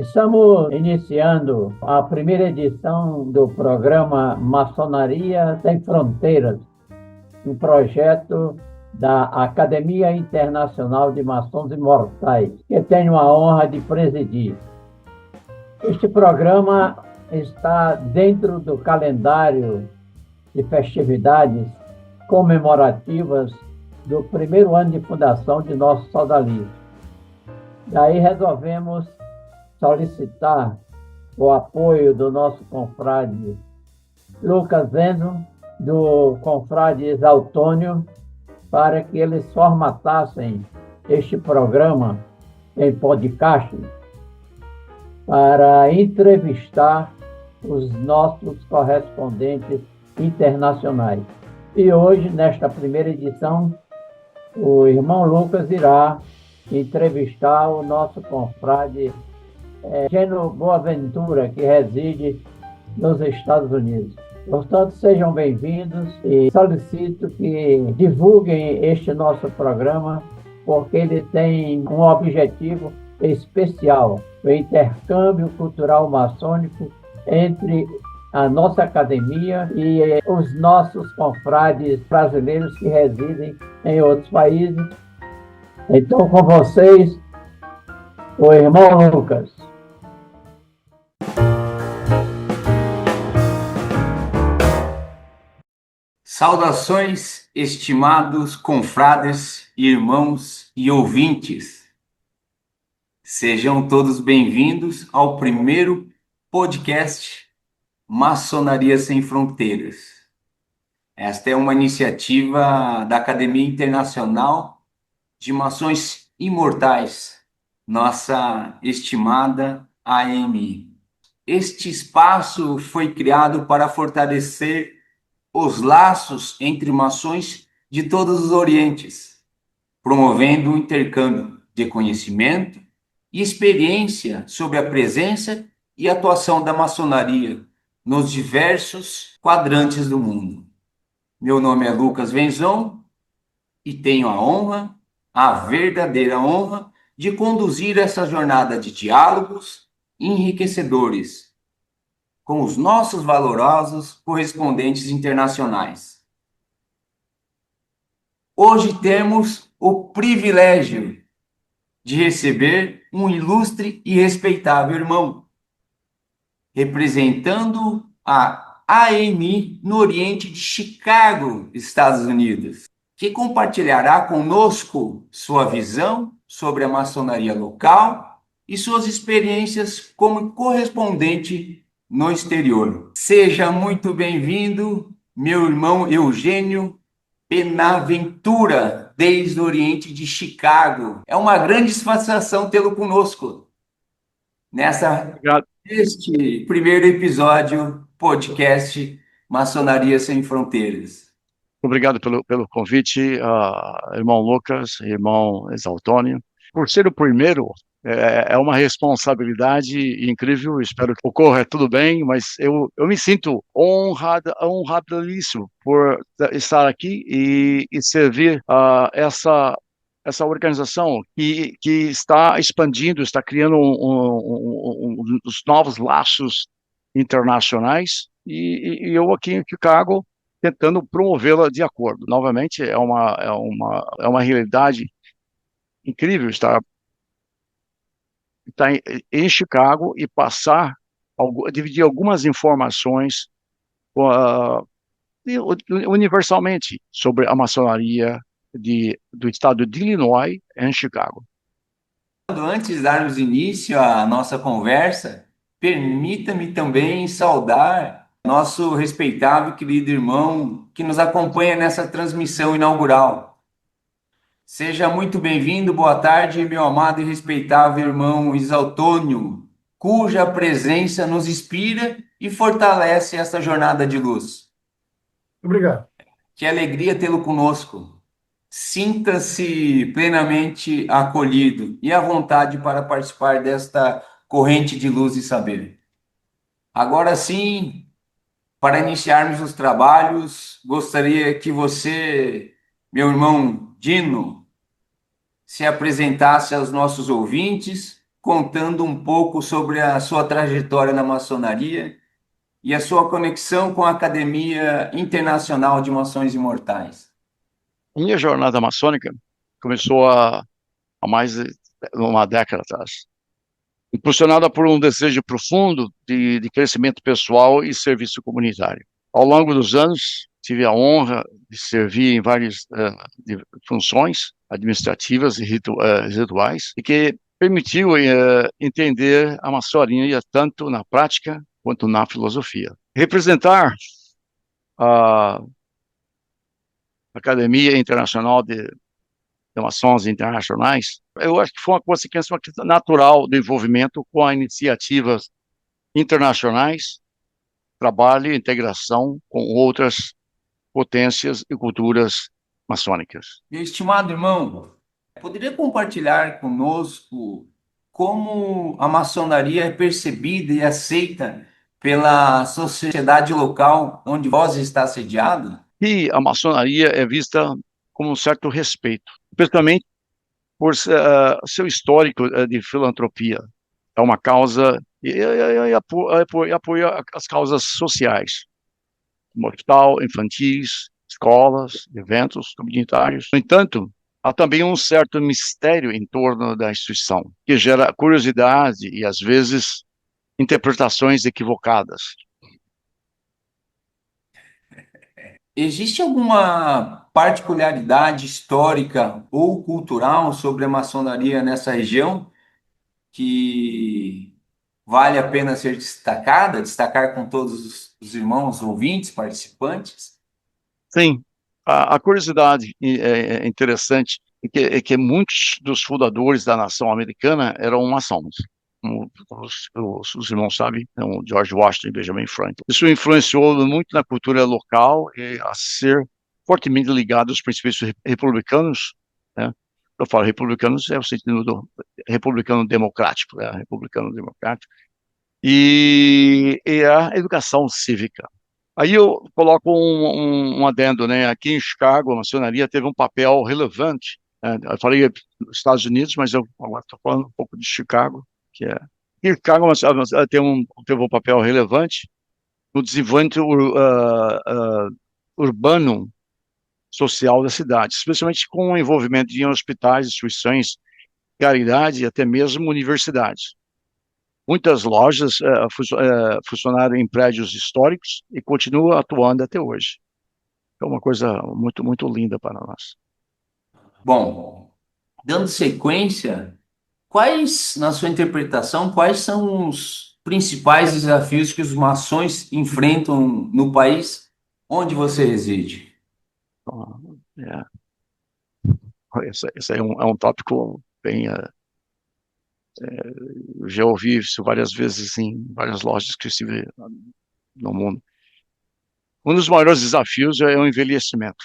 Estamos iniciando a primeira edição do programa Maçonaria Sem Fronteiras, um projeto da Academia Internacional de Maçons Imortais, que tenho a honra de presidir. Este programa está dentro do calendário de festividades comemorativas do primeiro ano de fundação de nosso sodalismo. Daí resolvemos solicitar o apoio do nosso confrade Lucas Enzo, do confrade Exaltônio, para que eles formatassem este programa em podcast para entrevistar os nossos correspondentes internacionais. E hoje, nesta primeira edição, o irmão Lucas irá entrevistar o nosso confrade Geno Boaventura, que reside nos Estados Unidos. Portanto, sejam bem-vindos e solicito que divulguem este nosso programa, porque ele tem um objetivo especial, o intercâmbio cultural maçônico entre a nossa academia e os nossos confrades brasileiros que residem em outros países. Então, com vocês, o irmão Lucas. Saudações, estimados confrades, irmãos e ouvintes. Sejam todos bem-vindos ao primeiro podcast Maçonaria Sem Fronteiras. Esta é uma iniciativa da Academia Internacional de Maçons Imortais, nossa estimada AMI. Este espaço foi criado para fortalecer os laços entre maçons de todos os orientes, promovendo o intercâmbio de conhecimento e experiência sobre a presença e atuação da maçonaria nos diversos quadrantes do mundo. Meu nome é Lucas Venzon e tenho a honra, a verdadeira honra, de conduzir essa jornada de diálogos enriquecedores com os nossos valorosos correspondentes internacionais. Hoje temos o privilégio de receber um ilustre e respeitável irmão, representando a AMI no Oriente de Chicago, Estados Unidos, que compartilhará conosco sua visão sobre a maçonaria local e suas experiências como correspondente no exterior. Seja muito bem-vindo, meu irmão Eugênio Benaventura, desde o Oriente de Chicago. É uma grande satisfação tê-lo conosco neste primeiro episódio podcast Maçonaria Sem Fronteiras. Obrigado pelo convite, irmão Lucas, irmão Exaltônio. Por ser o primeiro, é uma responsabilidade incrível. Espero que ocorra tudo bem, mas eu me sinto honradíssimo por estar aqui e servir essa organização que está expandindo, está criando os novos laços internacionais. E eu aqui em Chicago tentando promovê-la de acordo. Novamente, é uma realidade incrível estar em Chicago e dividir algumas informações universalmente sobre a maçonaria do estado de Illinois em Chicago. Antes de darmos início à nossa conversa, permita-me também saudar nosso respeitável e querido irmão que nos acompanha nessa transmissão inaugural. Seja muito bem-vindo, boa tarde, meu amado e respeitável irmão Exaltônio, cuja presença nos inspira e fortalece essa jornada de luz. Obrigado. Que alegria tê-lo conosco. Sinta-se plenamente acolhido e à vontade para participar desta corrente de luz e saber. Agora sim, para iniciarmos os trabalhos, gostaria que você, meu irmão Dino, se apresentasse aos nossos ouvintes contando um pouco sobre a sua trajetória na maçonaria e a sua conexão com a Academia Internacional de Maçons Imortais. Minha jornada maçônica começou há mais de uma década atrás, impulsionada por um desejo profundo de crescimento pessoal e serviço comunitário. Ao longo dos anos, tive a honra de servir em várias funções administrativas e rituais, e que permitiu entender a maçonaria tanto na prática quanto na filosofia. Representar a Academia Internacional de Maçons Internacionais, eu acho que foi uma consequência natural do envolvimento com as iniciativas internacionais, trabalho e integração com outras potências e culturas maçônicas. Estimado irmão, poderia compartilhar conosco como a maçonaria é percebida e aceita pela sociedade local onde vós está sediado? E a maçonaria é vista com um certo respeito, especialmente por seu histórico de filantropia. É uma causa e apoia as causas sociais, como hospital, infantis, escolas, eventos comunitários. No entanto, há também um certo mistério em torno da instituição, que gera curiosidade e, às vezes, interpretações equivocadas. Existe alguma particularidade histórica ou cultural sobre a maçonaria nessa região que vale a pena ser destacada, destacar com todos os irmãos ouvintes, participantes? Sim, a curiosidade é interessante é que muitos dos fundadores da nação americana eram maçons. Como os irmãos sabem, então, George Washington e Benjamin Franklin. Isso influenciou muito na cultura local e a ser fortemente ligado aos princípios republicanos, né? Eu falo republicanos é o sentido do republicano democrático, né? Republicano democrático. E a educação cívica. Aí eu coloco um adendo, né? Aqui em Chicago, a maçonaria teve um papel relevante, né? Eu falei dos Estados Unidos, mas eu agora estou falando um pouco de Chicago, que é... E Chicago teve um papel relevante no desenvolvimento urbano social da cidade, especialmente com o envolvimento de hospitais, instituições, caridade e até mesmo universidades. Muitas lojas funcionaram em prédios históricos e continuam atuando até hoje. É uma coisa muito, muito linda para nós. Bom, dando sequência, quais, na sua interpretação, quais são os principais desafios que os maçons enfrentam no país onde você reside? Então, esse é um tópico bem... eu já ouvi isso várias vezes em várias lojas que eu estive no mundo. Um dos maiores desafios é o envelhecimento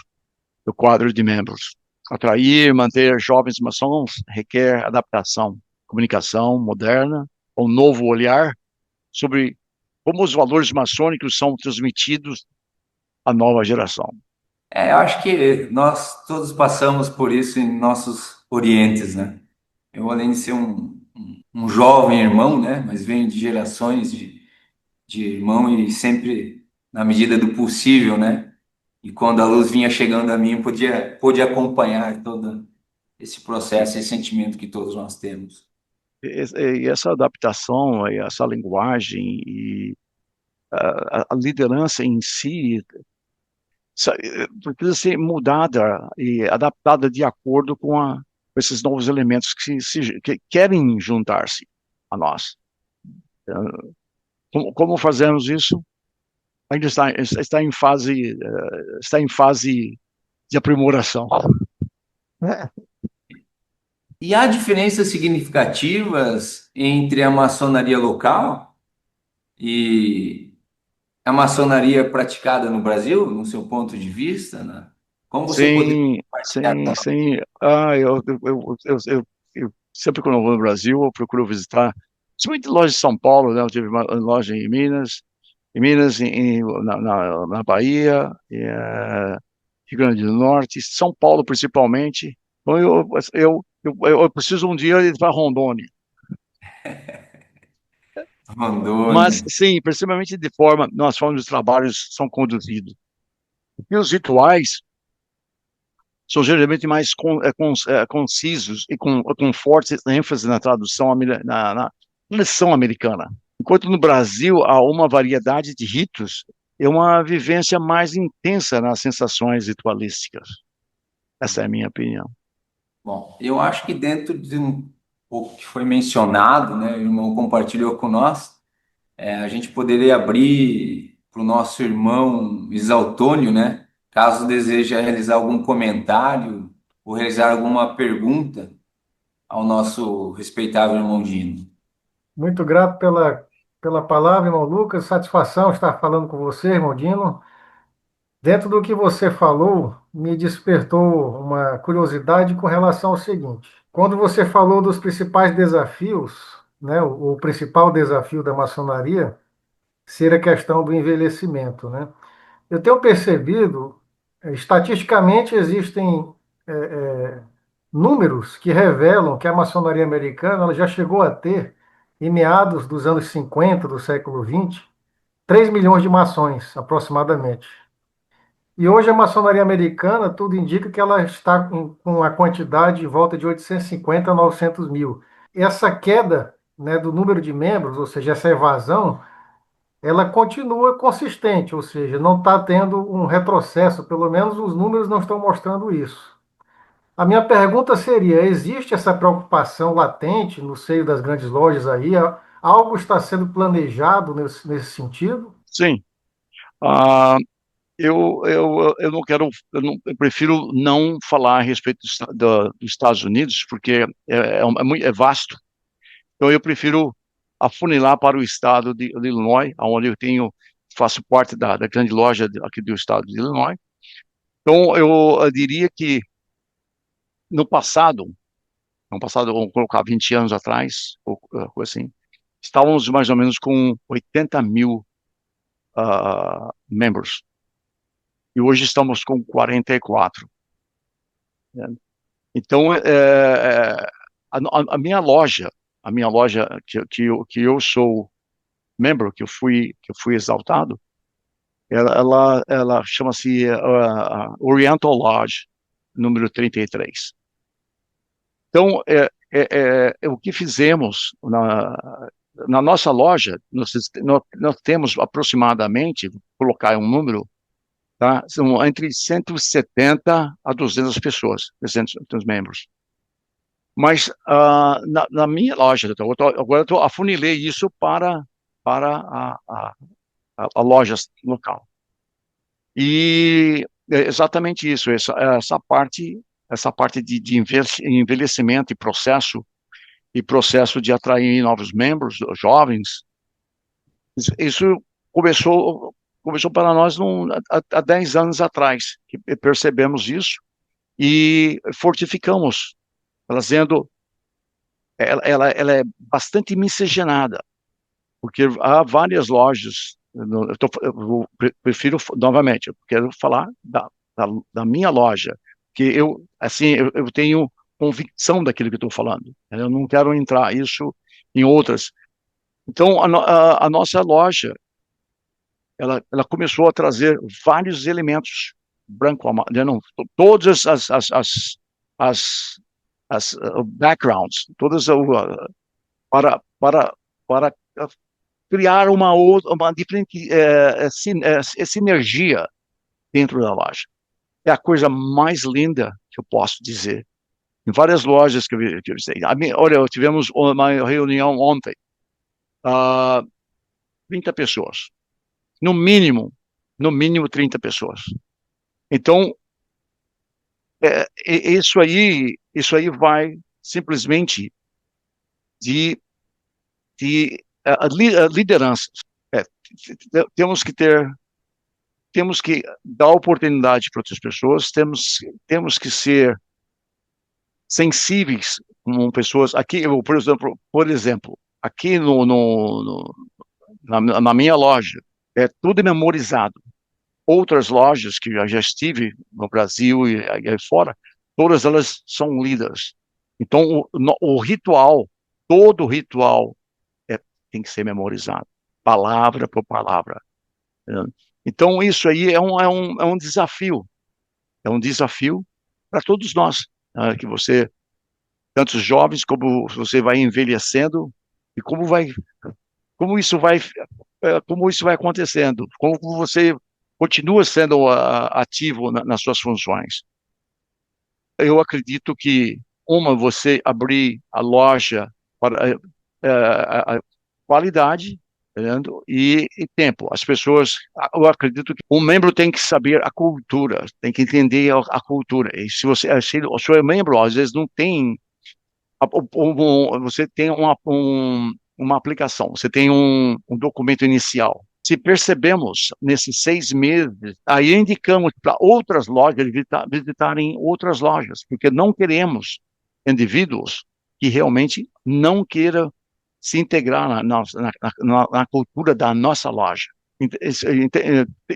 do quadro de membros. Atrair e manter jovens maçons requer adaptação, comunicação moderna, um novo olhar sobre como os valores maçônicos são transmitidos à nova geração. Eu acho que nós todos passamos por isso em nossos orientes, né? Eu, além de ser um jovem irmão, né? Mas venho de gerações de irmão e sempre, na medida do possível, né? E quando a luz vinha chegando a mim, pude acompanhar todo esse processo, esse sentimento que todos nós temos. E essa adaptação, e essa linguagem e a liderança em si precisa ser mudada e adaptada de acordo com esses novos elementos que querem juntar-se a nós. Como fazemos isso? Ainda está em fase de aprimoração. E há diferenças significativas entre a maçonaria local e a maçonaria praticada no Brasil, no seu ponto de vista, né? Como você poderia Sim, compartilhar sim, com nós? sim. Eu sempre quando eu vou no Brasil, eu procuro visitar, principalmente loja de São Paulo, né? Eu tive uma loja em Minas, na Bahia, Rio Grande do Norte, São Paulo principalmente. Então eu preciso um dia ir para Rondônia. Mas, Rondônia. sim, principalmente de forma, nós falamos os trabalhos são conduzidos. E os rituais são geralmente mais concisos e com forte ênfase na tradução, na lição americana. Enquanto no Brasil há uma variedade de ritos e uma vivência mais intensa nas sensações ritualísticas. Essa é a minha opinião. Bom, eu acho que dentro de um pouco que foi mencionado, né, o irmão compartilhou com nós, a gente poderia abrir para o nosso irmão Isaltônio, né, caso deseje realizar algum comentário ou realizar alguma pergunta ao nosso respeitável irmão Dino. Muito grato pela palavra, irmão Lucas. Satisfação estar falando com você, irmão Dino. Dentro do que você falou, me despertou uma curiosidade com relação ao seguinte: quando você falou dos principais desafios, né, o principal desafio da maçonaria ser a questão do envelhecimento, né? Eu tenho percebido, estatisticamente existem é, é, números que revelam que a maçonaria americana ela já chegou a ter, em meados dos anos 50 do século XX, 3 milhões de maçons, aproximadamente. E hoje a maçonaria americana, tudo indica que ela está com a quantidade de volta de 850 a 900 mil. Essa queda, né, do número de membros, ou seja, essa evasão, ela continua consistente, ou seja, não está tendo um retrocesso, pelo menos os números não estão mostrando isso. A minha pergunta seria: existe essa preocupação latente no seio das grandes lojas aí? Algo está sendo planejado nesse sentido? Sim. Ah, eu não quero, eu prefiro não falar a respeito dos Estados Unidos, porque é vasto. Então, eu prefiro afunilar para o estado de Illinois, onde faço parte da grande loja aqui do estado de Illinois. Então, eu diria que no passado, vamos colocar 20 anos atrás, ou coisa assim, estávamos mais ou menos com 80 mil membros. E hoje estamos com 44. Né? Então, a minha loja que eu sou membro, que eu fui exaltado, ela chama-se Oriental Lodge, número 33. Então, o que fizemos na nossa loja, nós temos aproximadamente, vou colocar um número, tá? São entre 170 a 200 pessoas, 200 membros. Mas na minha loja, agora eu afunilei isso para a loja local. E é exatamente isso, essa parte de envelhecimento e processo de atrair novos membros, jovens, isso começou para nós há 10 anos atrás, que percebemos isso e fortificamos, trazendo, ela é bastante miscigenada, porque há várias lojas, prefiro, novamente, eu quero falar da minha loja, que eu tenho convicção daquilo que estou falando, eu não quero entrar isso em outras. Então, a nossa loja, ela começou a trazer vários elementos branco, não, todas as backgrounds, todas para criar uma diferente sinergia dentro da loja. É a coisa mais linda que eu posso dizer. Em várias lojas que eu visitei. Olha, tivemos uma reunião ontem, 30 pessoas. No mínimo 30 pessoas. Então, isso aí vai simplesmente de liderança. Temos que dar oportunidade para outras pessoas, temos que ser sensíveis como pessoas. Aqui, por exemplo, aqui na minha loja, é tudo memorizado. Outras lojas que eu já estive no Brasil e fora, todas elas são lidas. Então, o ritual todo ritual tem que ser memorizado, palavra por palavra. Então, isso aí é um desafio. É um desafio para todos nós, que você, tanto os jovens como você vai envelhecendo, e como isso vai, como isso vai acontecendo, como você continua sendo ativo nas suas funções. Eu acredito que, você abrir a loja para a qualidade, entendeu? E tempo. As pessoas, eu acredito que um membro tem que saber a cultura, tem que entender a cultura. E se o seu membro, às vezes, não tem, você tem uma aplicação, você tem um documento inicial. Se percebemos nesses 6 meses, aí indicamos para outras lojas visitarem outras lojas, porque não queremos indivíduos que realmente não queiram se integrar na cultura da nossa loja.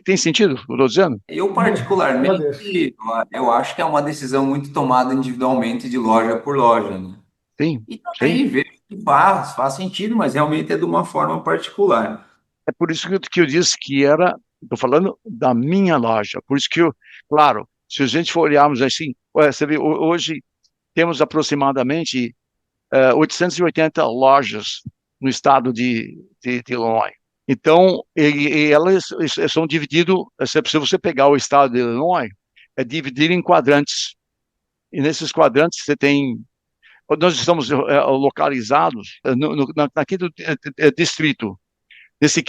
Tem sentido o que eu estou dizendo? Eu, Agradeço. particularmente, eu acho que é uma decisão muito tomada individualmente de loja por loja, né? Sim, E sim. também vejo que faz sentido, mas realmente é de uma forma particular. É por isso que eu disse que estou falando da minha loja. Por isso que claro, se a gente for olharmos assim, você vê, hoje temos aproximadamente 880 lojas no estado de Illinois. Então, e elas são divididas, se você pegar o estado de Illinois, é dividido em quadrantes. E nesses quadrantes você tem, nós estamos localizados naquele distrito. Nesse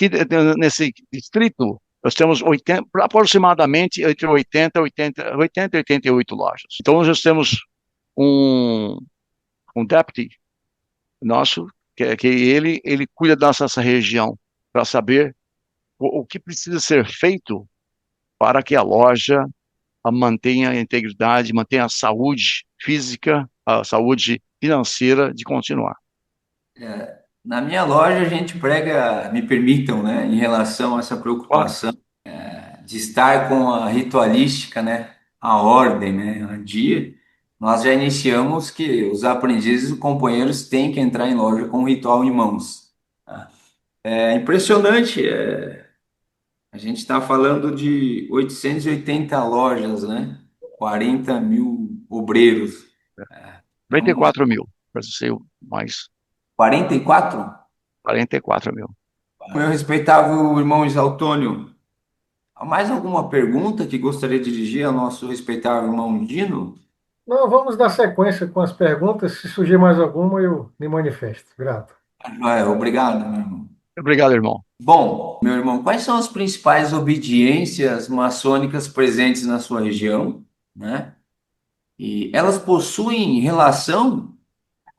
distrito, nós temos 80, aproximadamente entre 80 e 88 lojas. Então, nós temos um, um deputy nosso, que ele cuida dessa região, para saber o que precisa ser feito para que a loja mantenha a integridade, mantenha a saúde física, a saúde financeira de continuar. Na minha loja, a gente prega, me permitam, né, em relação a essa Claro, preocupação de estar com a ritualística, né, a ordem, né, a dia. Nós já iniciamos que os aprendizes e companheiros têm que entrar em loja com o ritual em mãos. Tá? É impressionante, a gente está falando de 880 lojas, né, 40 mil obreiros. Então, 94 mil, para ser mais 44? 44 mil. Meu respeitável irmão Isaltônio, há mais alguma pergunta que gostaria de dirigir ao nosso respeitável irmão Dino? Não, vamos dar sequência com as perguntas. Se surgir mais alguma, eu me manifesto. Grato. Obrigado, meu irmão. Obrigado, irmão. Bom, meu irmão, quais são as principais obediências maçônicas presentes na sua região, né? E elas possuem relação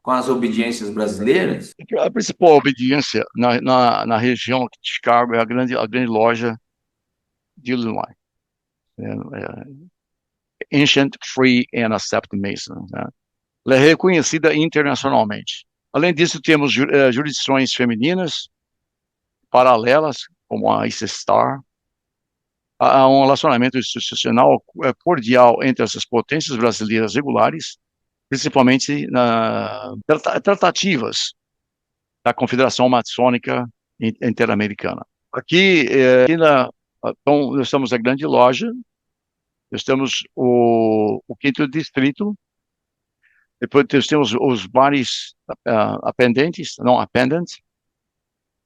com as obediências brasileiras? A principal obediência na região de Chicago é a grande loja de Illinois. Ancient, Free and Accepted Mason. Né? Ela é reconhecida internacionalmente. Além disso, temos jurisdições femininas paralelas, como a ICE Star. Há um relacionamento institucional cordial entre essas potências brasileiras regulares, principalmente na tratativas da Confederação Maçônica Interamericana. Então, nós temos a grande loja, nós temos o quinto distrito, depois nós temos os vários appendants,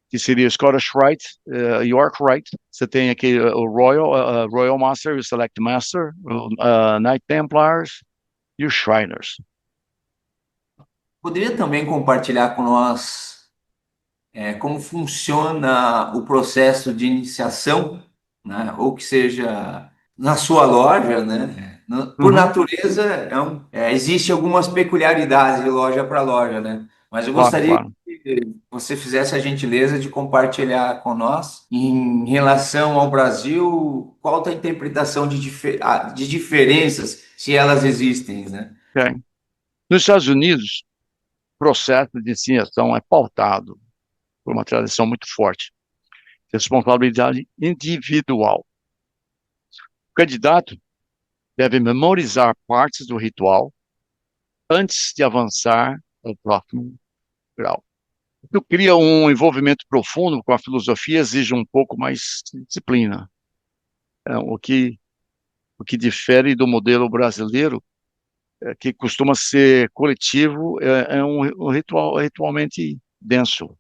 que seria Scottish Rite, York Rite, você tem aqui o Royal Master, o Select Master, o Knight Templars e os Shriners. Poderia também compartilhar com nós como funciona o processo de iniciação, né? Ou que seja na sua loja, né? Por Uhum. natureza, existe algumas peculiaridades de loja para loja, né? Mas eu Claro, gostaria claro. que você fizesse a gentileza de compartilhar com nós, em relação ao Brasil, qual a interpretação de diferenças, se elas existem, né? Okay. Nos Estados Unidos, o processo de iniciação é pautado por uma tradição muito forte, responsabilidade individual. O candidato deve memorizar partes do ritual antes de avançar ao próximo grau. Tu cria um envolvimento profundo com a filosofia, exige um pouco mais de disciplina. O que difere do modelo brasileiro, que costuma ser coletivo, é um ritual ritualmente denso.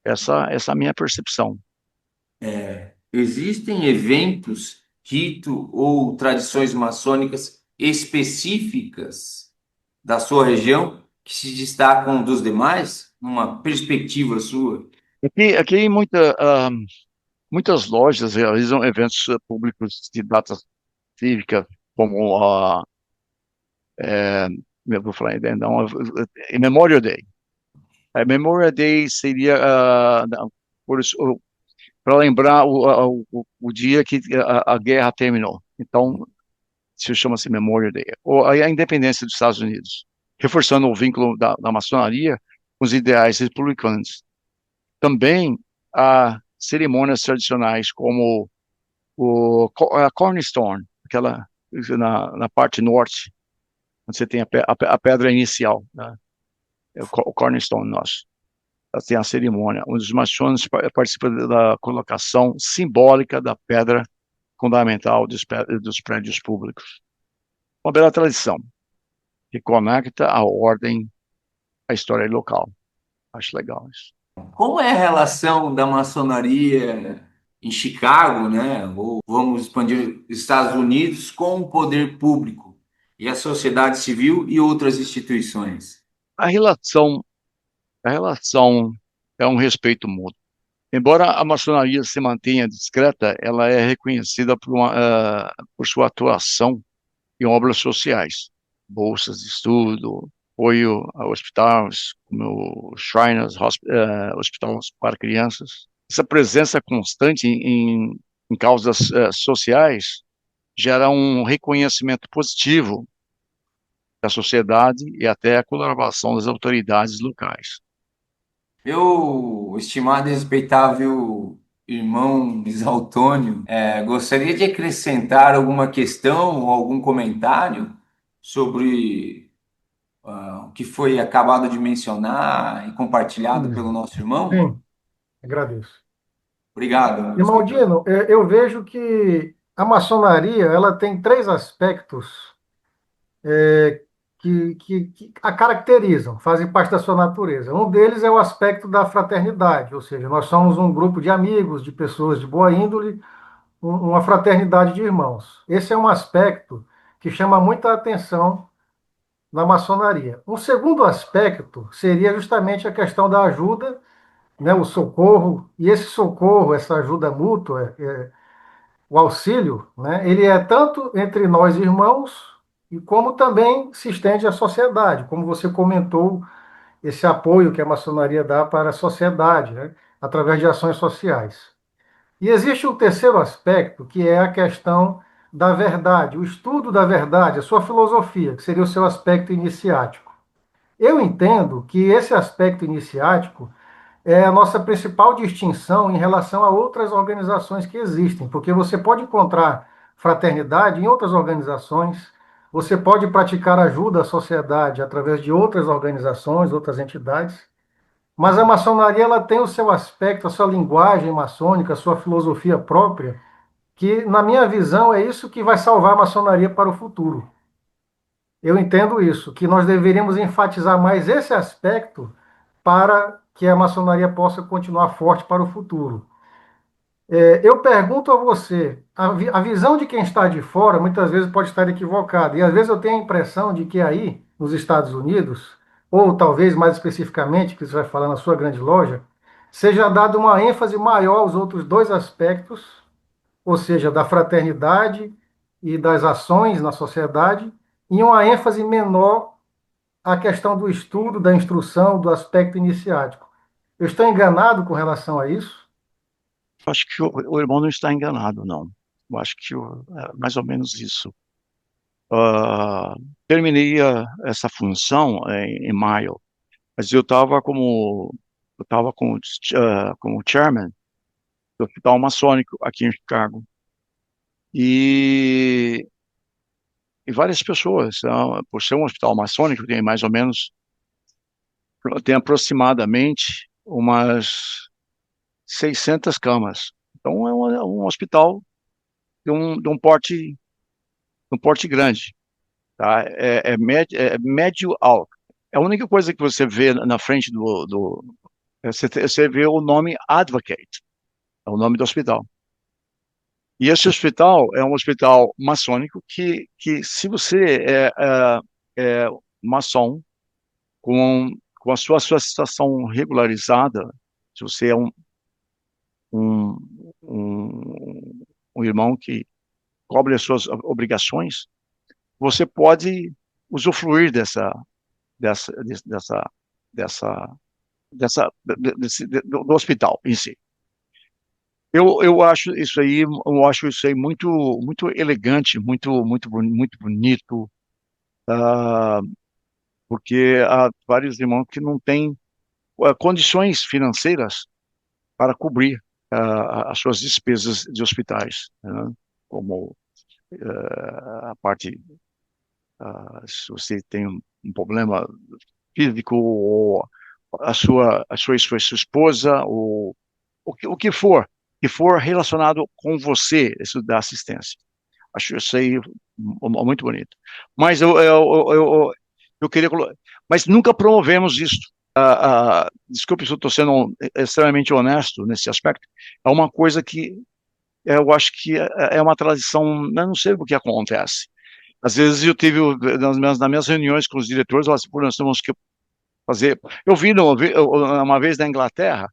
Essa é a minha percepção. Existem eventos, rito ou tradições maçônicas específicas da sua região que se destacam dos demais, numa perspectiva sua? Aqui muitas lojas realizam eventos públicos de data cívica, como eu vou falar, não, Memorial Day. A Memorial Day seria para lembrar o dia que a guerra terminou. Então, se chama-se Memorial Day, ou a independência dos Estados Unidos, reforçando o vínculo da maçonaria com os ideais republicanos. Também há cerimônias tradicionais como a Cornerstone, aquela na parte norte, onde você tem a pedra inicial, né? O Cornerstone nosso. Tem a cerimônia, onde os maçons participam da colocação simbólica da pedra fundamental dos prédios públicos. Uma bela tradição que conecta a ordem à história local. Acho legal isso. Como é a relação da maçonaria em Chicago, né? Ou vamos expandir Estados Unidos com o poder público e a sociedade civil e outras instituições? A relação, a relação é um respeito mútuo. Embora a maçonaria se mantenha discreta, ela é reconhecida por sua atuação em obras sociais, bolsas de estudo, apoio a hospitais, como o Shriners Hospital para Crianças. Essa presença constante em causas sociais gera um reconhecimento positivo da sociedade e até a colaboração das autoridades locais. Meu estimado e respeitável irmão Isaltônio, gostaria de acrescentar alguma questão ou algum comentário sobre o que foi acabado de mencionar e compartilhado pelo Sim, nosso irmão? sim, agradeço. Obrigado, meu Irmão escritor. Dino, eu vejo que a maçonaria ela tem três aspectos que a caracterizam, fazem parte da sua natureza. Um deles é o aspecto da fraternidade, ou seja, nós somos um grupo de amigos, de pessoas de boa índole, uma fraternidade de irmãos. Esse é um aspecto que chama muita atenção na maçonaria. Um segundo aspecto seria justamente a questão da ajuda, né, o socorro, e esse socorro, essa ajuda mútua, o auxílio, né, ele é tanto entre nós irmãos, e como também se estende à sociedade, como você comentou, esse apoio que a maçonaria dá para a sociedade, né, através de ações sociais. E existe um terceiro aspecto, que é a questão da verdade, o estudo da verdade, a sua filosofia, que seria o seu aspecto iniciático. Eu entendo que esse aspecto iniciático é a nossa principal distinção em relação a outras organizações que existem, porque você pode encontrar fraternidade em outras organizações, você pode praticar ajuda à sociedade através de outras organizações, outras entidades, mas a maçonaria ela tem o seu aspecto, a sua linguagem maçônica, a sua filosofia própria, que, na minha visão, é isso que vai salvar a maçonaria para o futuro. Eu entendo isso, que nós deveríamos enfatizar mais esse aspecto para que a maçonaria possa continuar forte para o futuro. Eu pergunto a você, a visão de quem está de fora muitas vezes pode estar equivocada, e às vezes eu tenho a impressão de que aí, nos Estados Unidos, ou talvez mais especificamente, que você vai falar na sua grande loja, seja dada uma ênfase maior aos outros dois aspectos, ou seja, da fraternidade e das ações na sociedade, e uma ênfase menor à questão do estudo, da instrução, do aspecto iniciático. Eu estou enganado com relação a isso? Acho que o irmão não está enganado, não. Eu acho que é mais ou menos isso. Ah, terminei essa função em maio, mas eu estava como chairman do Hospital Maçônico aqui em Chicago. E, e várias pessoas, por ser um hospital maçônico, tem mais ou menos tem aproximadamente umas 600 camas. Então, um hospital de um porte grande, tá? É médio alto. A única coisa que você vê na frente você vê o nome Advocate, é o nome do hospital. E esse hospital é um hospital maçônico que se você é maçom com a sua associação regularizada, se você é um, um, um irmão que cobre as suas obrigações, você pode usufruir dessa, dessa, dessa, do hospital em si. Eu acho isso aí muito, muito elegante, muito bonito, ah, porque há vários irmãos que não têm condições financeiras para cobrir as suas despesas de hospitais, né? Como a parte, se você tem um problema físico, ou sua esposa, ou o que for relacionado com você, isso dá assistência. Acho isso aí muito bonito. Mas eu queria mas nunca promovemos isso. Desculpe se eu estou sendo extremamente honesto nesse aspecto. É uma coisa que eu acho que é uma tradição, eu não sei o que acontece. Às vezes eu tive, nas minhas reuniões com os diretores, eu assim, "Pô, nós temos que fazer." Uma vez na Inglaterra,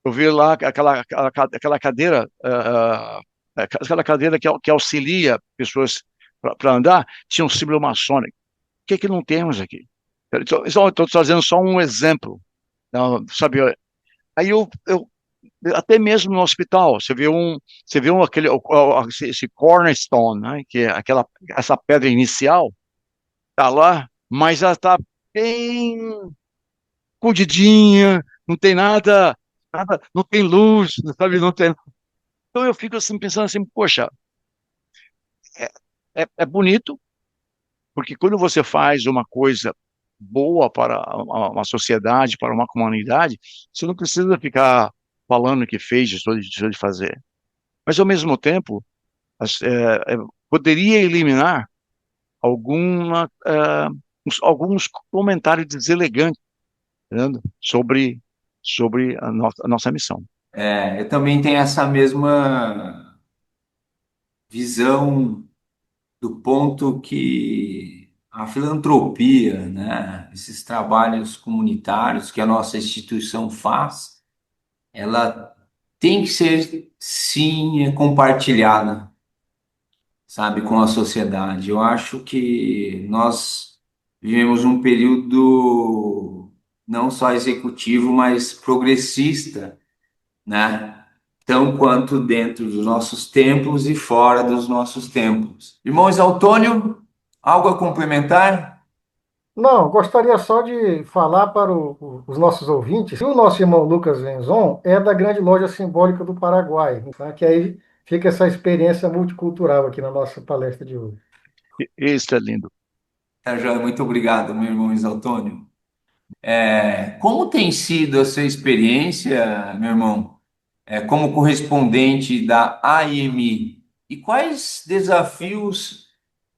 eu vi lá aquela cadeira, aquela cadeira que auxilia pessoas para andar, tinha um símbolo maçônico. O que não temos aqui? Estou trazendo só um exemplo, não, sabe? Aí até mesmo no hospital, você vê esse cornerstone, né, que é essa pedra inicial, tá lá, mas ela tá bem escondidinha, não tem nada, não tem luz, sabe, não tem. Então eu fico assim pensando assim, poxa, é, é bonito, porque quando você faz uma coisa boa para uma sociedade, para uma comunidade, você não precisa ficar falando que fez, deixou de fazer. Mas, ao mesmo tempo, poderia eliminar alguns comentários deselegantes, entendeu? sobre a nossa missão. Eu também tenho essa mesma visão do ponto que a filantropia, né, esses trabalhos comunitários que a nossa instituição faz, ela tem que ser, sim, compartilhada, sabe, com a sociedade. Eu acho que nós vivemos um período não só executivo, mas progressista, né? Tão quanto dentro dos nossos templos e fora dos nossos templos. Irmãos Altônio, algo a complementar? Não, gostaria só de falar para os nossos ouvintes que o nosso irmão Lucas Venzon é da Grande Loja Simbólica do Paraguai, tá? Que aí fica essa experiência multicultural aqui na nossa palestra de hoje. Isso é lindo. Tá, joia, muito obrigado, meu irmão Altônio. Como tem sido a sua experiência, meu irmão, como correspondente da AIMI? E quais desafios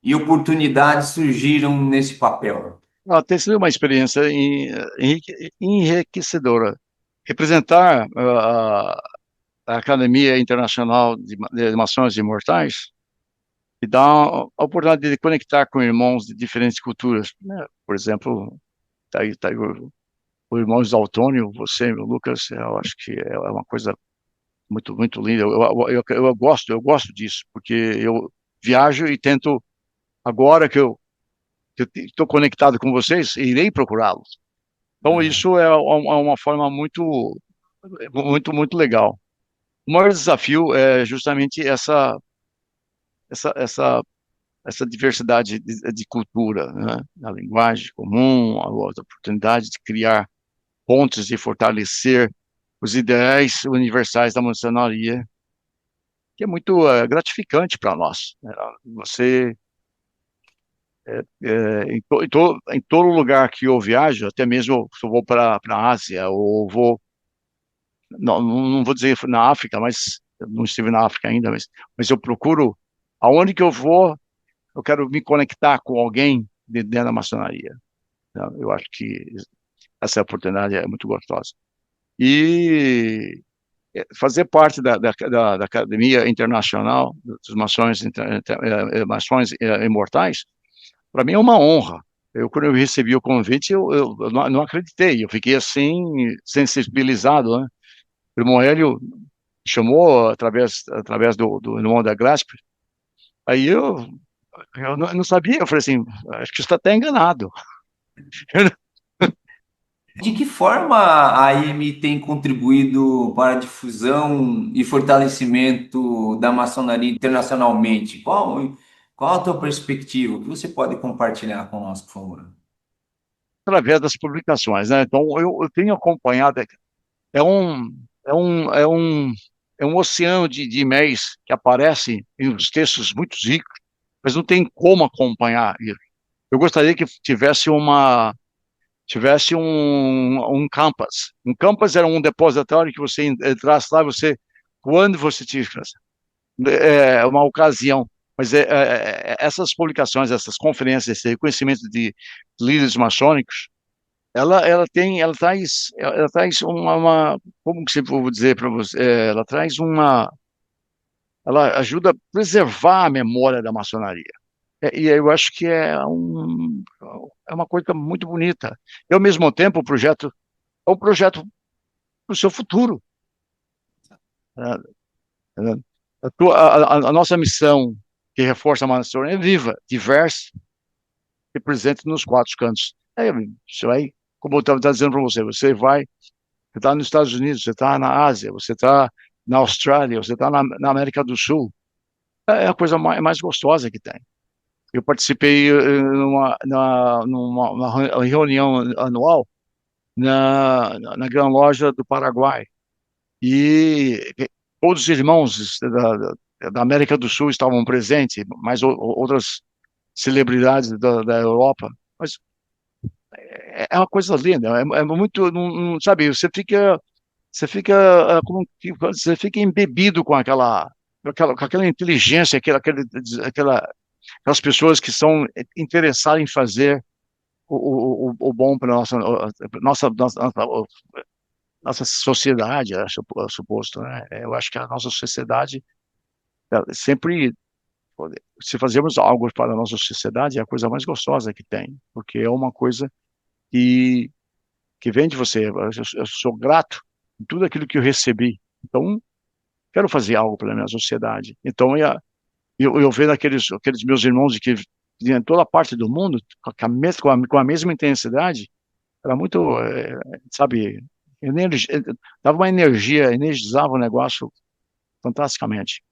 e oportunidades surgiram nesse papel? Tem sido uma experiência enriquecedora. Representar a Academia Internacional de Maçons Imortais e dá a oportunidade de conectar com irmãos de diferentes culturas, né? Por exemplo, tá aí o irmão Altônio, você, meu Lucas, eu acho que é uma coisa muito, muito linda. Eu gosto disso, porque eu viajo e tento, agora que eu estou conectado com vocês, irei procurá-los. Então, isso é uma forma muito, muito, muito legal. O maior desafio é justamente essa, essa, essa diversidade de cultura, né? A linguagem comum, a oportunidade de criar pontes e fortalecer os ideais universais da maçonaria, que é muito gratificante para nós, né? Você Em todo lugar que eu viajo, até mesmo se eu vou para a Ásia, ou vou, não vou dizer na África, mas eu não estive na África ainda, mas eu procuro, aonde que eu vou, eu quero me conectar com alguém dentro da maçonaria, né? Eu acho que essa oportunidade é muito gostosa. E fazer parte da Academia Internacional dos Maçons Imortais, para mim é uma honra. Quando eu recebi o convite, eu não acreditei. Eu fiquei assim, sensibilizado, né? O irmão Hélio chamou através do irmão da Grasp. Aí eu não sabia. Eu falei assim, acho que você está até enganado. De que forma a AIME tem contribuído para a difusão e fortalecimento da maçonaria internacionalmente? Qual a tua perspectiva? O que você pode compartilhar conosco, por favor? Através das publicações, né? Então, eu tenho acompanhado. É um, é um, é um, é um oceano de e-mails que aparecem em uns textos muito ricos, mas não tem como acompanhar isso. Eu gostaria que tivesse um campus. Um campus era um depositório que você entrasse lá, quando você tivesse uma ocasião. Mas essas publicações, essas conferências, esse reconhecimento de líderes maçônicos, ela traz como que se vou dizer para você, ela ajuda a preservar a memória da maçonaria. E eu acho que é uma coisa muito bonita. E, ao mesmo tempo, o projeto é um projeto para o seu futuro, né? Né? A nossa missão, que reforça a maçonaria, é viva, diversa e presente nos quatro cantos. Você vai, como eu estava dizendo para você está nos Estados Unidos, você está na Ásia, você está na Austrália, você está na América do Sul. É a coisa mais gostosa que tem. Eu participei numa reunião anual na Gran Loja do Paraguai. E todos os irmãos da América do Sul estavam presentes, mais outras celebridades da Europa. Mas é uma coisa linda, é muito, sabe, você fica embebido com aquela inteligência, aquelas pessoas que são interessadas em fazer o bom para nossa sociedade, suposto, né? Eu acho que a nossa sociedade sempre, se fazermos algo para a nossa sociedade, é a coisa mais gostosa que tem, porque é uma coisa que, que vem de você. Eu sou grato por tudo aquilo que eu recebi. Então, quero fazer algo pela minha sociedade. Então, eu vendo aqueles meus irmãos de toda parte do mundo, com a mesma intensidade, era muito, sabe, dava uma energia, energizava o negócio fantasticamente.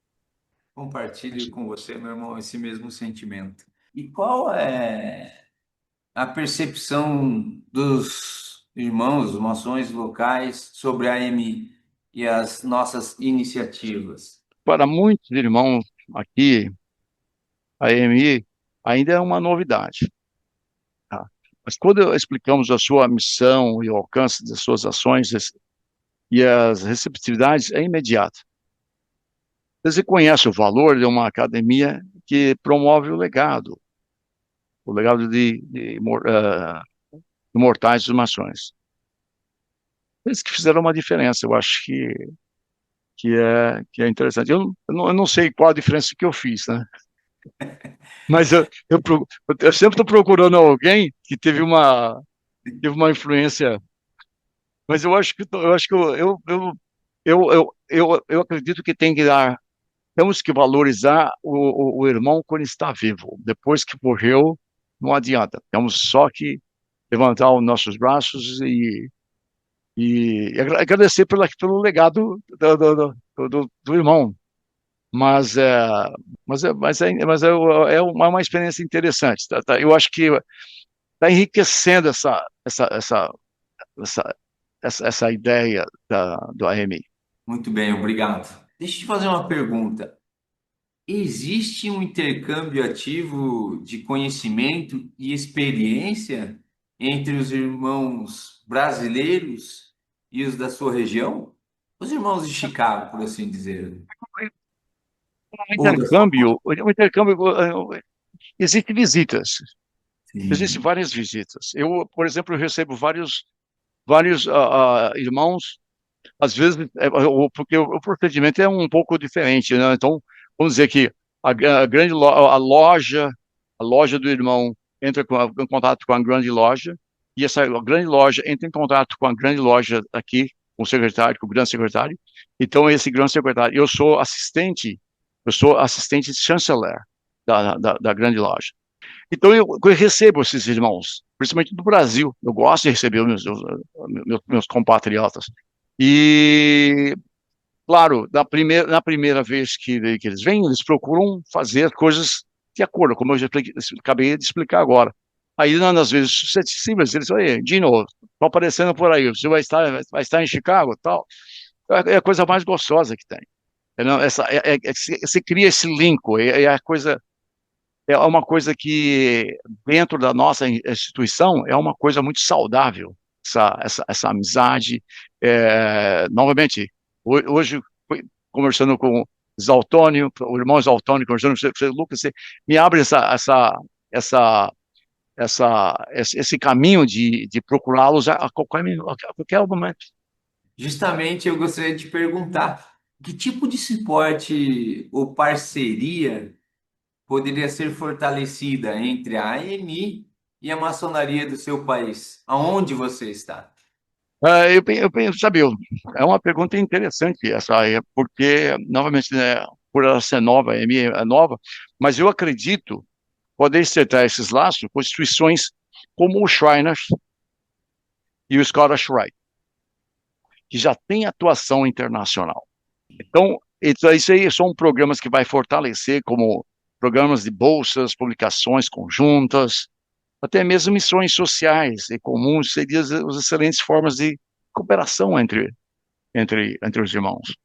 Compartilho com você, meu irmão, esse mesmo sentimento. E qual é a percepção dos irmãos, os maçons locais sobre a AMI e as nossas iniciativas? Para muitos irmãos aqui, a EMI ainda é uma novidade, tá? Mas quando explicamos a sua missão e o alcance das suas ações e as receptividades, é imediato. Você conhece o valor de uma academia que promove o legado imortais dos maçons. Eles que fizeram uma diferença, eu acho que é interessante. Eu não sei qual a diferença que eu fiz, né? Mas eu sempre estou procurando alguém que teve uma influência. Mas eu acredito que temos que valorizar o irmão quando está vivo. Depois que morreu, não adianta. Temos só que levantar os nossos braços e agradecer pelo legado do irmão. Mas é uma experiência interessante. Tá? Eu acho que está enriquecendo essa, essa ideia do AMI. Muito bem, obrigado. Deixa eu te fazer uma pergunta. existe um intercâmbio ativo de conhecimento e experiência entre os irmãos brasileiros e os da sua região? Os irmãos de Chicago, por assim dizer. Ou da sua... O intercâmbio, existem visitas, existem Sim. várias visitas. Eu, por exemplo, eu recebo vários irmãos, às vezes, porque o procedimento é um pouco diferente, né? Então, vamos dizer que a grande a loja do irmão entra em contato com a grande loja, e essa grande loja entra em contato com a grande loja aqui, com o secretário, com o grande secretário. Então, esse grande secretário, eu sou assistente chanceler da grande loja. Então, eu recebo esses irmãos, principalmente do Brasil. Eu gosto de receber meus compatriotas. E, claro, na primeira vez que eles vêm, eles procuram fazer coisas de acordo, como eu já acabei de explicar agora. Aí, nas vezes suscetíveis, eles falam: Dino, estou aparecendo por aí, você vai estar em Chicago tal. É a coisa mais gostosa que tem. Não, você cria esse link, é a coisa é uma coisa que, dentro da nossa instituição, é uma coisa muito saudável, essa amizade. Novamente, hoje, conversando com o Zaltônio, o irmão Zaltônio, conversando com você, Lucas, você me abre essa, esse caminho de procurá-los a qualquer momento. Justamente eu gostaria de perguntar, que tipo de suporte ou parceria poderia ser fortalecida entre a AMI e a maçonaria do seu país? Aonde você está? Eu penso, sabe, é uma pergunta interessante essa aí, porque, novamente, né, por ela ser nova, a EMI é nova, mas eu acredito poder estreitar esses laços com instituições como o Shriners e o Scottish Rite, que já têm atuação internacional. Então, isso aí são programas que vai fortalecer, como programas de bolsas, publicações conjuntas, até mesmo missões sociais e comuns, seriam as excelentes formas de cooperação entre os irmãos.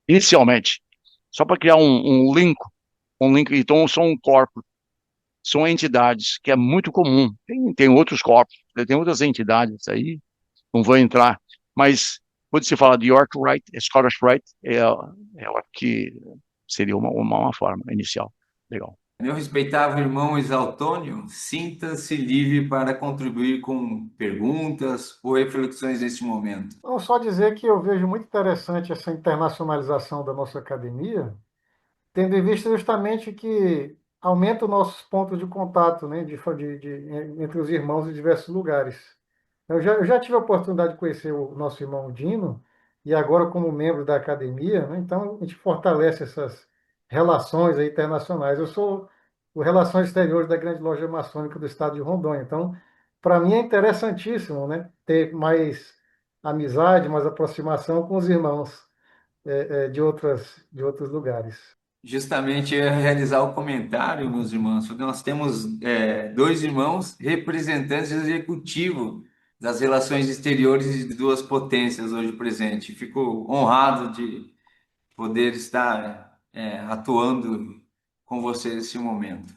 Inicialmente, só para criar um link, então são um corpo, são entidades que é muito comum. Tem outros corpos, tem outras entidades aí, não vou entrar, mas quando se fala de York Rite, Scottish Rite, eu acho que seria uma forma inicial. Legal. Meu respeitável irmão Exaltônio, sinta-se livre para contribuir com perguntas ou reflexões neste momento. Não, só dizer que eu vejo muito interessante essa internacionalização da nossa academia, tendo em vista justamente que aumenta os nossos pontos de contato, né, entre os irmãos em diversos lugares. Eu já tive a oportunidade de conhecer o nosso irmão Dino, e agora como membro da academia, né, então a gente fortalece essas relações aí internacionais. Eu sou o Relações Exteriores da Grande Loja Maçônica do Estado de Rondônia, então para mim é interessantíssimo, né, ter mais amizade, mais aproximação com os irmãos de outros lugares. Justamente eu ia realizar o comentário, meus irmãos, porque nós temos dois irmãos representantes executivos das relações exteriores de duas potências hoje presente. Fico honrado de poder estar atuando com você nesse momento.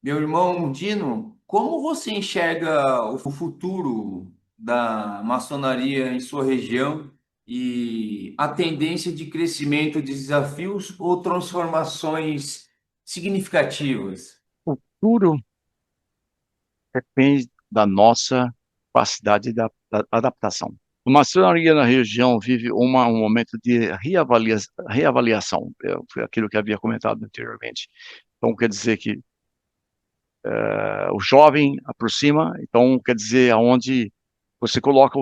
Meu irmão Dino, como você enxerga o futuro da maçonaria em sua região e a tendência de crescimento de desafios ou transformações significativas? O futuro depende da nossa capacidade da adaptação. A maçonaria na região vive um momento de reavaliação, foi aquilo que havia comentado anteriormente. Então, quer dizer que o jovem aproxima, então quer dizer aonde você coloca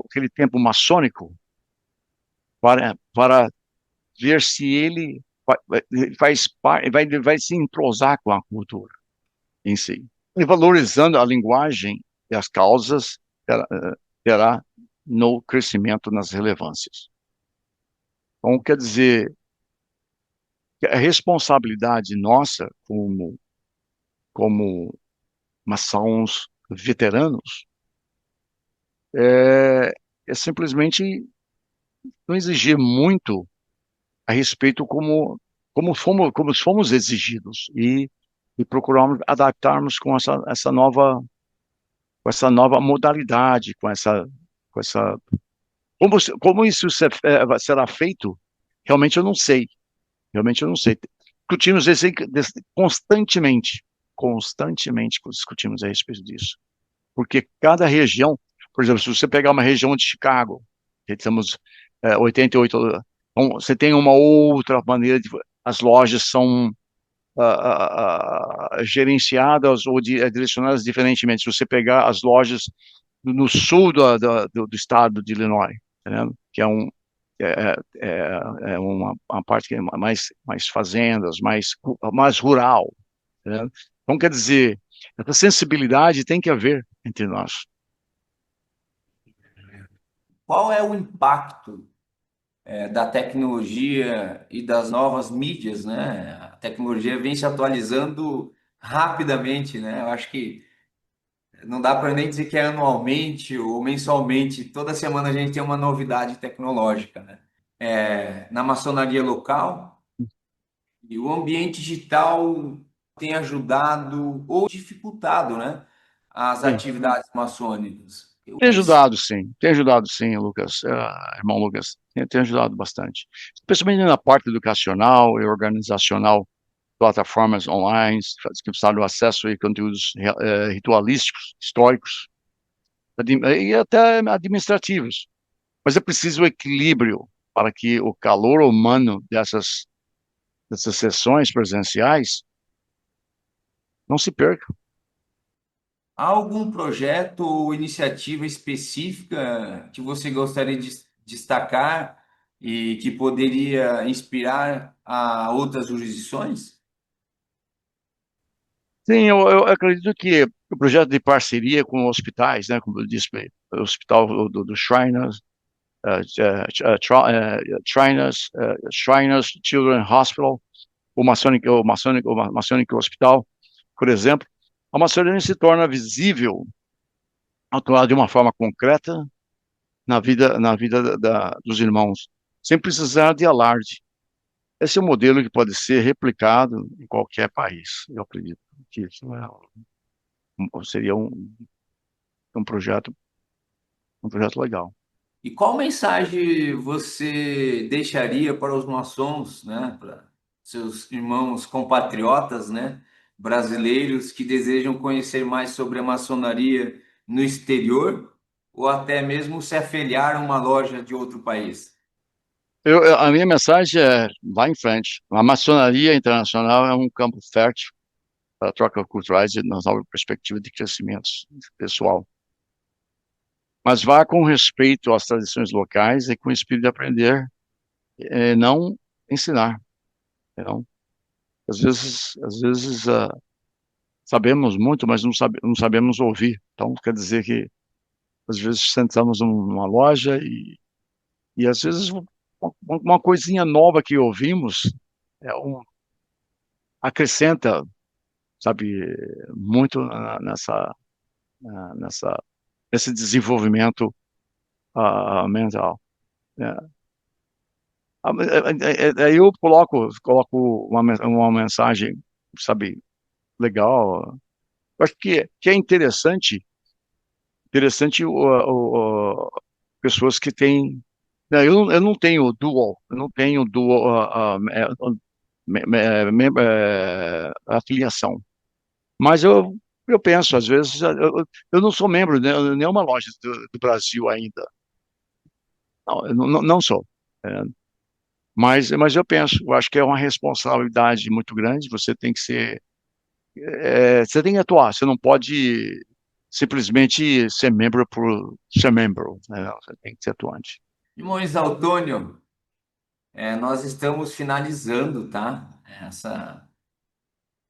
aquele tempo maçônico para ver se ele vai se entrosar com a cultura em si. E valorizando a linguagem e as causas terá no crescimento nas relevâncias. Então, quer dizer, que a responsabilidade nossa como maçons veteranos é, é simplesmente não exigir muito a respeito como como fomos exigidos e procuramos adaptarmos com essa nova modalidade, com essa como isso será feito, realmente eu não sei. Realmente eu não sei. Discutimos constantemente discutimos a respeito disso. Porque cada região, por exemplo, se você pegar uma região de Chicago, que temos 88, você tem uma outra maneira de. As lojas são gerenciadas ou direcionadas diferentemente. Se você pegar as lojas no sul do estado de Illinois, entendeu? Que é uma parte que é mais fazendas, mais rural, entendeu? Então, quer dizer, essa sensibilidade tem que haver entre nós. Qual é o impacto da tecnologia e das novas mídias, né? A tecnologia vem se atualizando rapidamente, né? Eu acho que não dá para nem dizer que é anualmente ou mensalmente, toda semana a gente tem uma novidade tecnológica, né? Na maçonaria local, e o ambiente digital tem ajudado ou dificultado, né, as Sim. atividades maçônicas. Mas Tem ajudado sim, Lucas, irmão Lucas, tem ajudado bastante, especialmente na parte educacional e organizacional, plataformas online que precisaram acesso a conteúdos ritualísticos, históricos e até administrativos. Mas é preciso equilíbrio para que o calor humano dessas sessões presenciais não se perca. há algum projeto ou iniciativa específica que você gostaria de destacar e que poderia inspirar a outras jurisdições? Sim, eu acredito que o projeto de parceria com hospitais, né, como eu disse, o hospital do Shriners, Shriners Children's Hospital, o Masonic Hospital, por exemplo, a maçonaria se torna visível, atuar de uma forma concreta na vida dos irmãos, sem precisar de alarde. Esse é um modelo que pode ser replicado em qualquer país. Eu acredito que isso seria um projeto legal. E qual mensagem você deixaria para os maçons, né, para seus irmãos compatriotas, né, brasileiros que desejam conhecer mais sobre a maçonaria no exterior ou até mesmo se afiliar a uma loja de outro país? A minha mensagem é vá em frente. A maçonaria internacional é um campo fértil para troca culturais e nova perspectiva de crescimento pessoal. Mas vá com respeito às tradições locais e com o espírito de aprender, não ensinar. Não? Às vezes sabemos muito, mas não sabemos ouvir. Então, quer dizer que às vezes sentamos numa loja e às vezes uma coisinha nova que ouvimos acrescenta, sabe, muito nessa, nesse desenvolvimento mental. Né? Aí eu coloco uma mensagem, sabe, legal. Eu acho que é interessante pessoas que têm. Né, eu não tenho dual, eu não tenho dual afiliação. Mas eu penso, às vezes, eu não sou membro de nenhuma loja do Brasil ainda. Não, eu não sou. É, mas eu penso, eu acho que é uma responsabilidade muito grande. Você tem que atuar. Você não pode simplesmente ser membro por ser membro. Né? Você tem que ser atuante. Irmãos Antônio, nós estamos finalizando, tá? Essa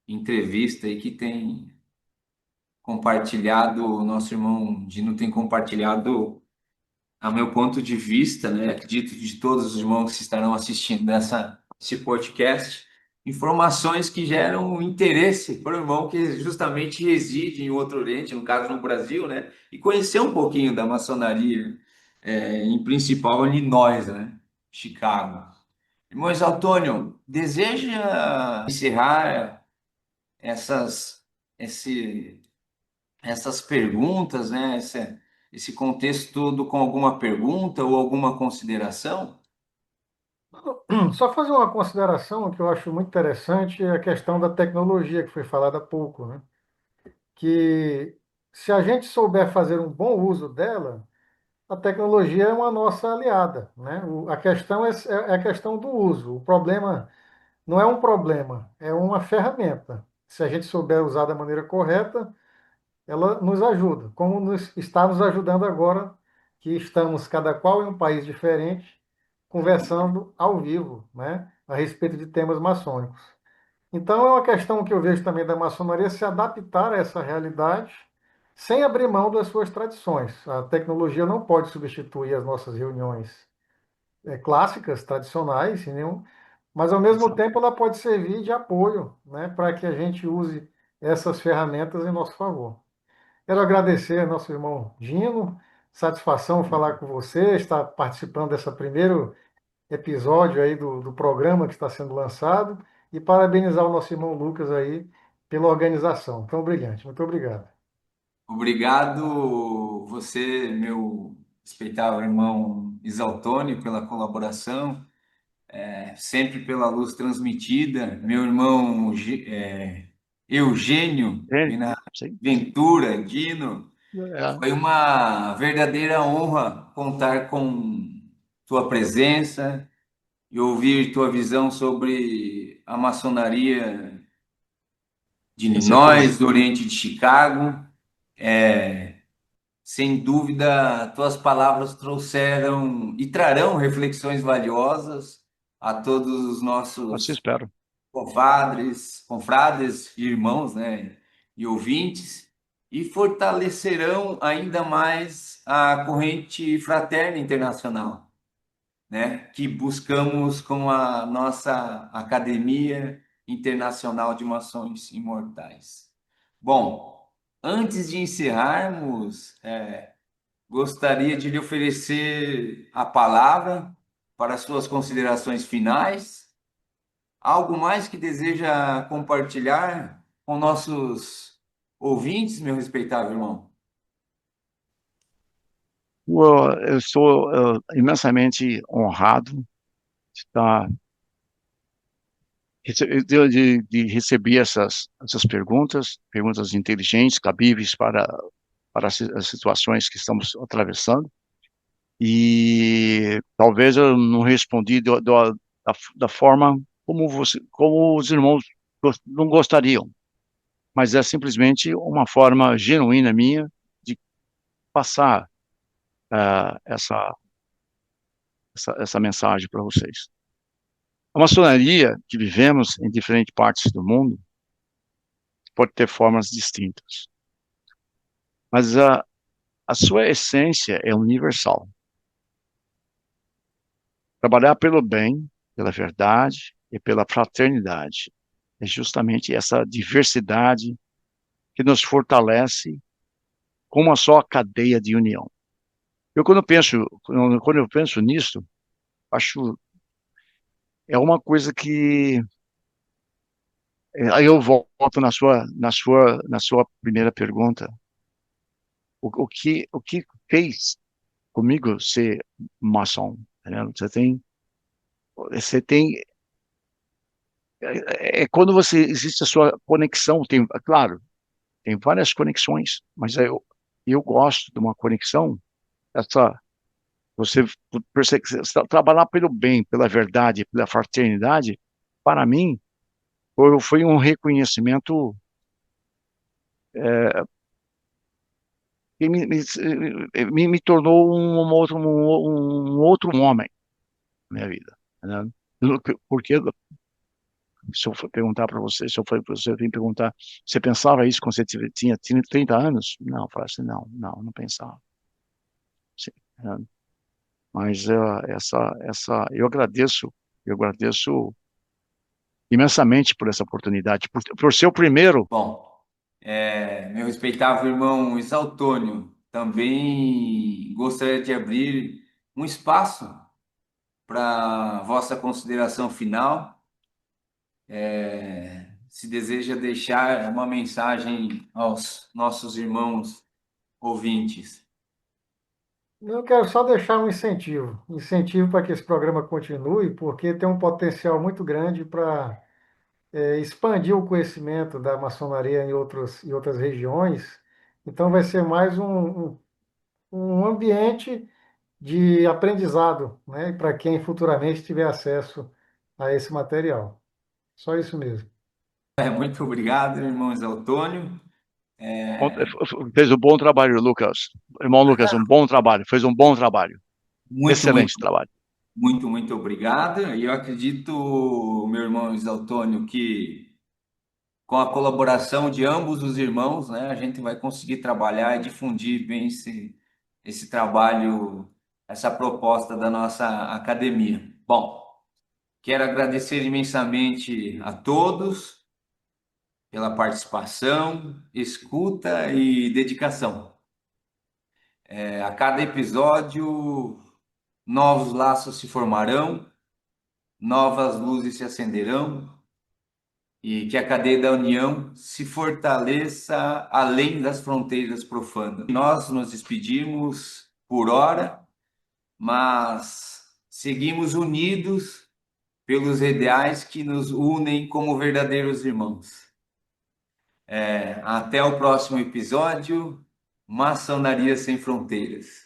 entrevista aí que tem compartilhado, o nosso irmão Dino tem compartilhado a meu ponto de vista, né? Acredito de todos os irmãos que estarão assistindo esse podcast, informações que geram interesse para o irmão que justamente reside em outro Oriente, no caso no Brasil, né? E conhecer um pouquinho da maçonaria, em principal Illinois, né? Chicago. Irmão Antônio, deseja encerrar essas, esse, essas perguntas, né? Esse contexto todo com alguma pergunta ou alguma consideração? Só fazer uma consideração que eu acho muito interessante é a questão da tecnologia que foi falada há pouco, né? Que se a gente souber fazer um bom uso dela, a tecnologia é uma nossa aliada, né? A questão é a questão do uso. O problema não é um problema, é uma ferramenta. Se a gente souber usar da maneira correta, ela nos ajuda, como está nos ajudando agora, que estamos cada qual em um país diferente, conversando ao vivo, né, a respeito de temas maçônicos. Então, é uma questão que eu vejo também da maçonaria se adaptar a essa realidade, sem abrir mão das suas tradições. A tecnologia não pode substituir as nossas reuniões clássicas, tradicionais, mas ao mesmo Exato. tempo ela pode servir de apoio, né, para que a gente use essas ferramentas em nosso favor. Quero agradecer ao nosso irmão Gino, satisfação falar com você, estar participando desse primeiro episódio aí do programa que está sendo lançado e parabenizar o nosso irmão Lucas aí pela organização. Tão brilhante. Muito obrigado. Obrigado você, meu respeitável irmão Isaltônio, pela colaboração, sempre pela luz transmitida. Meu irmão Eugênio Entende? Sim. Ventura, Dino, É, foi uma verdadeira honra contar com tua presença e ouvir tua visão sobre a maçonaria de com certeza. Illinois, do Oriente de Chicago. Sem dúvida, tuas palavras trouxeram e trarão reflexões valiosas a todos os Assim nossos espero. confrades, irmãos, né, e ouvintes, e fortalecerão ainda mais a corrente fraterna internacional, né, que buscamos com a nossa Academia Internacional de Maçons Imortais. Bom, antes de encerrarmos, gostaria de lhe oferecer a palavra para suas considerações finais. Algo mais que deseja compartilhar com nossos ouvintes, meu respeitável irmão? Eu sou imensamente honrado de estar de receber essas perguntas inteligentes, cabíveis para as situações que estamos atravessando. E talvez eu não respondi da forma como os irmãos não gostariam, mas é simplesmente uma forma genuína minha de passar essa mensagem para vocês. A maçonaria que vivemos em diferentes partes do mundo pode ter formas distintas, mas a sua essência é universal. Trabalhar pelo bem, pela verdade e pela fraternidade. É justamente essa diversidade que nos fortalece como uma só cadeia de união. Quando eu penso nisso, acho é uma coisa que aí eu volto na sua primeira pergunta. O que fez comigo ser maçom? Né? Você tem quando você existe a sua conexão, tem, claro, tem várias conexões, mas eu gosto de uma conexão, essa, você trabalhar pelo bem, pela verdade, pela fraternidade, para mim, foi um reconhecimento que me tornou um outro homem na minha vida. Né? Porque, se eu for perguntar para você, se eu for você vir perguntar, você pensava isso quando você tinha 30 anos? Não, eu falei assim, não pensava. Sim, né? Mas eu agradeço imensamente por essa oportunidade, por ser o primeiro. Bom, meu respeitável irmão Isaltônio, também gostaria de abrir um espaço para vossa consideração final. Se deseja deixar uma mensagem aos nossos irmãos ouvintes. Eu quero só deixar um incentivo para que esse programa continue, porque tem um potencial muito grande para expandir o conhecimento da maçonaria em outras regiões. Então, vai ser mais um ambiente de aprendizado, né, para quem futuramente tiver acesso a esse material. Só isso mesmo. Muito obrigado, irmão Antônio. Fez um bom trabalho, Lucas. Irmão Lucas, um bom trabalho. Fez um bom trabalho. Muito, muito, Excelente trabalho. muito obrigado. E eu acredito, meu irmão Antônio, que com a colaboração de ambos os irmãos, né, a gente vai conseguir trabalhar e difundir bem esse trabalho, essa proposta da nossa academia. Bom, quero agradecer imensamente a todos pela participação, escuta e dedicação. A cada episódio, novos laços se formarão, novas luzes se acenderão e que a cadeia da união se fortaleça além das fronteiras profanas. Nós nos despedimos por hora, mas seguimos unidos pelos ideais que nos unem como verdadeiros irmãos. Até o próximo episódio, Maçonaria Sem Fronteiras.